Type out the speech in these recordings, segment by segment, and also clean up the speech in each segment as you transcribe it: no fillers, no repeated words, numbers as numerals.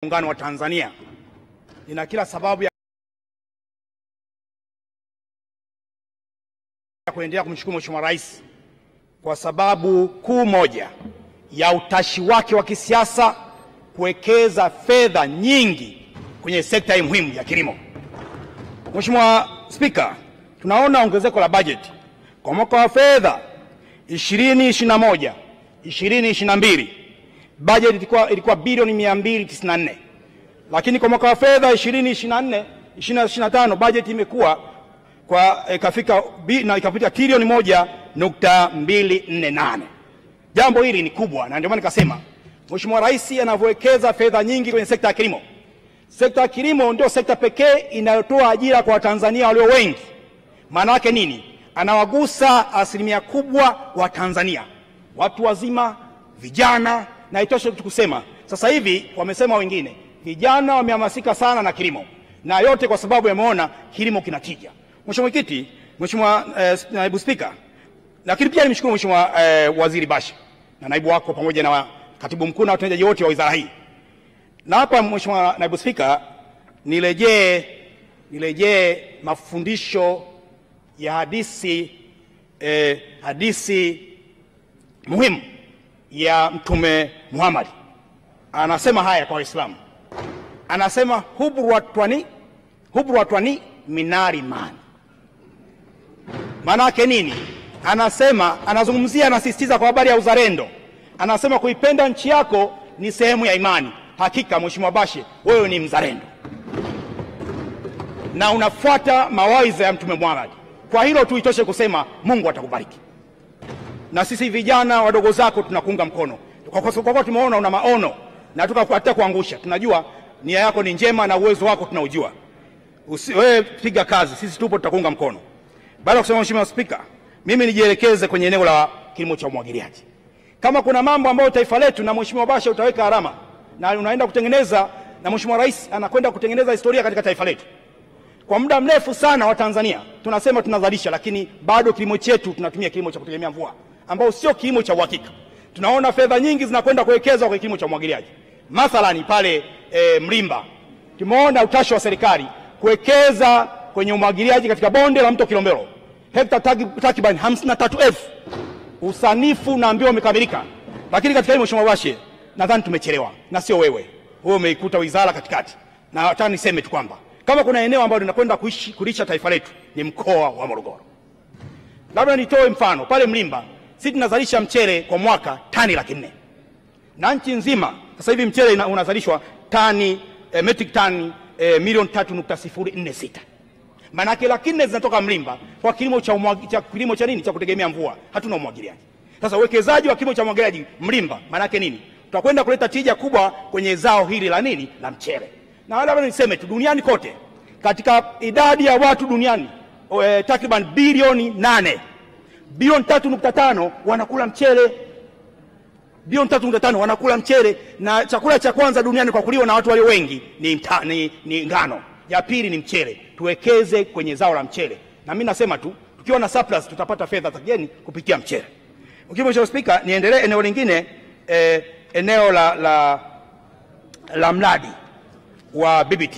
Muungano wa Tanzania. Nina kila sababu ya kuendelea kumshukuru Mheshimiwa Rais kwa sababu kuu moja ya utashi wake wa kisiasa kuwekeza fedha nyingi kwenye sekta hii muhimu ya kilimo. Mheshimiwa Spika, tunaona ongezeko la bajeti kwa mwaka wa fedha 2021 2022 bajeti ilikuwa bilioni 294, lakini kwa mwaka wa fedha 2024 2025 bajeti imekuwa ikafika trilioni 1.248. Jambo hili ni kubwa, na ndio maana nikasema Mheshimiwa Rais anavyowekeza fedha nyingi kwenye sekta ya kilimo. Sekta ya kilimo ndio sekta pekee inayotoa ajira kwa Watanzania walio wengi. Maana yake nini? Anawagusa asilimia kubwa wa Tanzania, watu wazima, vijana, na itoshe kusema sasa hivi wamesema wengine vijana wamehamasika sana na kilimo, na yote kwa sababu yameona kilimo kinatija. Mheshimiwa Mwenyekiti, Mheshimiwa Naibu Spika, lakini pia nimshukuru Mheshimiwa Waziri Bashe na naibu wako pamoja na katibu mkuu na watendaji wote wa wizara hii. Na hapa Mheshimiwa Naibu Spika, nirejee mafundisho ya hadithi muhimu ya Mtume Muhammad. Anasema haya kwa Waislamu. Anasema hubru watwani minari man. Maana yake nini? Anazungumzia, anasisitiza kwa habari ya uzalendo. Anasema kuipenda nchi yako ni sehemu ya imani. Hakika Mheshimiwa Bashe, wewe ni mzalendo na unafuata mawaidha ya Mtume Muhammad. Kwa hilo tu itoshe kusema Mungu atakubariki. Na sisi vijana wadogo zako tunakuunga mkono. Kwa sababu tumeona una maono na tukakupata kuangusha. Tunajua nia yako ni njema na uwezo wako tunaujua. Wewe piga kazi, sisi tupo, tutakuunga mkono. Baada ya kusema Mheshimiwa Spika, mimi nijielekeze kwenye eneo la kilimo cha umwagiliaji. Kama kuna mambo ambayo taifa letu na Mheshimiwa Bashe utaweka alama na unaenda kutengeneza, na Mheshimiwa Rais anakwenda kutengeneza historia katika taifa letu. Kwa muda mrefu sana wa Tanzania tunasema tunazalisha, lakini bado kilimo chetu tunatumia kilimo cha kutegemea mvua, ambao sio kilimo cha uhakika. Tunaona fedha nyingi zinakwenda kuwekezwa kwa kilimo cha umwagiliaji. Mathalani pale Mlimba tumeona utashi wa serikali kuwekeza kwenye umwagiliaji katika bonde la mto Kilombero, hekta takriban 53,000. Usanifu naambiwa umekamilika, lakini katika hili Mheshimiwa Bashe nadhani tumechelewa, na sio wewe. Wewe umeikuta wizara katikati, na nataka niseme tu kwamba kama kuna eneo ambalo linakwenda kulisha taifa letu ni mkoa wa Morogoro. Labda nitoe mfano pale Mlimba, sisi tunazalisha mchele kwa mwaka tani 400,000. Na nchi nzima sasa hivi mchele unazalishwa metric tani 3.046. Maana yake 400,000 zinatoka Mlimba kwa kilimo cha nini? Cha kutegemea mvua. Hatuna umwagiliaji. Sasa uwekezaji wa kilimo cha umwagiliaji Mlimba maana yake nini? Tutakwenda kuleta tija kubwa kwenye zao hili la nini? La mchele. Na labda niseme tu duniani kote, katika idadi ya watu duniani takriban bilioni 8, bilioni 3.5 wanakula mchele. Bilioni 3.5 wanakula mchele, na chakula cha kwanza duniani kwa kuliwa na watu walio wengi ni ngano. Ya pili ni mchele. Tuwekeze kwenye zao la mchele. Na mimi nasema tu tukiwa na surplus tutapata fedha za kigeni kupitia mchele. Mheshimiwa Spika, niendelee eneo lingine, eneo la mradi wa BBT.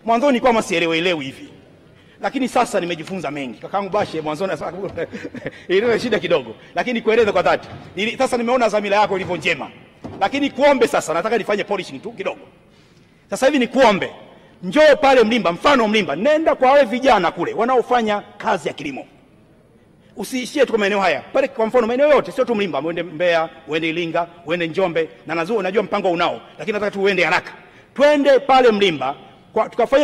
Mwanzoni nilikuwa masielewi hivi, lakini sasa nimejifunza mengi. Kakaangu Bashe mwanzoni ilikuwa shida kidogo, lakini kueleza kwa dhati. Sasa nimeona dhamira yako ilivyo njema. Lakini kuombe sasa, nataka nifanye polishing tu kidogo. Sasa hivi nikuombe, njoo pale Mlimba, mfano Mlimba, nenda kwa wale vijana kule wanaofanya kazi ya kilimo. Usiishie tu kwa maeneo haya. Pale kwa mfano maeneo yote, sio tu Mlimba, uende Mbeya, uende Iringa, uende Njombe, na najua mpango unao, lakini nataka tu uende haraka. Twende pale Mlimba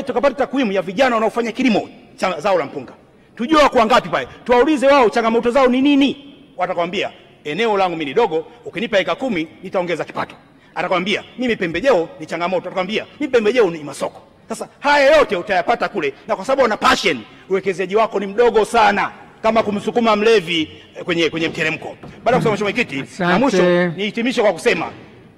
tukapata takwimu ya vijana wanaofanya kilimo cha zao la mpunga. Tujue kwa ngapi pale. Tuwaulize wao changamoto zao ni nini. Watakwambia eneo langu mimi ni dogo, ukinipa eka 10 nitaongeza kipato. Atakwambia mimi pembejeo ni changamoto. Atakwambia mimi pembejeo ni masoko. Sasa haya yote utayapata kule, na kwa sababu una passion, uwekezaji wako ni mdogo sana kama kumsukuma mlevi kwenye mteremko. Baada ya kusema Mheshimiwa Mwenyekiti, na mwisho nihitimishe kwa kusema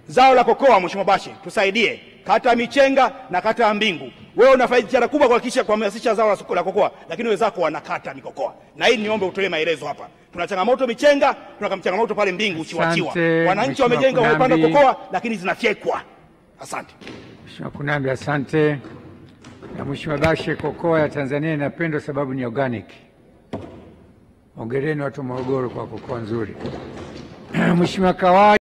zao la kokoa, Mheshimiwa Bashe, tusaidie kata ya Michenga na kata ya Mbingu. Wewe unafanya jitihada kubwa kuhakikisha kuhamasisha zao la kokoa, lakini wenzako wanakata mikokoa. Na hii niombe utolee maelezo hapa. Tuna changamoto Michenga, tuna changamoto pale Mbingu Chiwachiwa. Wananchi wamejenga wamepanda kokoa lakini zinafyekwa. Asante. Mheshimiwa Kunambi, asante. Na Mheshimiwa Bashe, kokoa ya Tanzania inapendwa sababu ni organic. Hongereni watu wa Morogoro kwa kokoa nzuri. Mheshimiwa Kawai.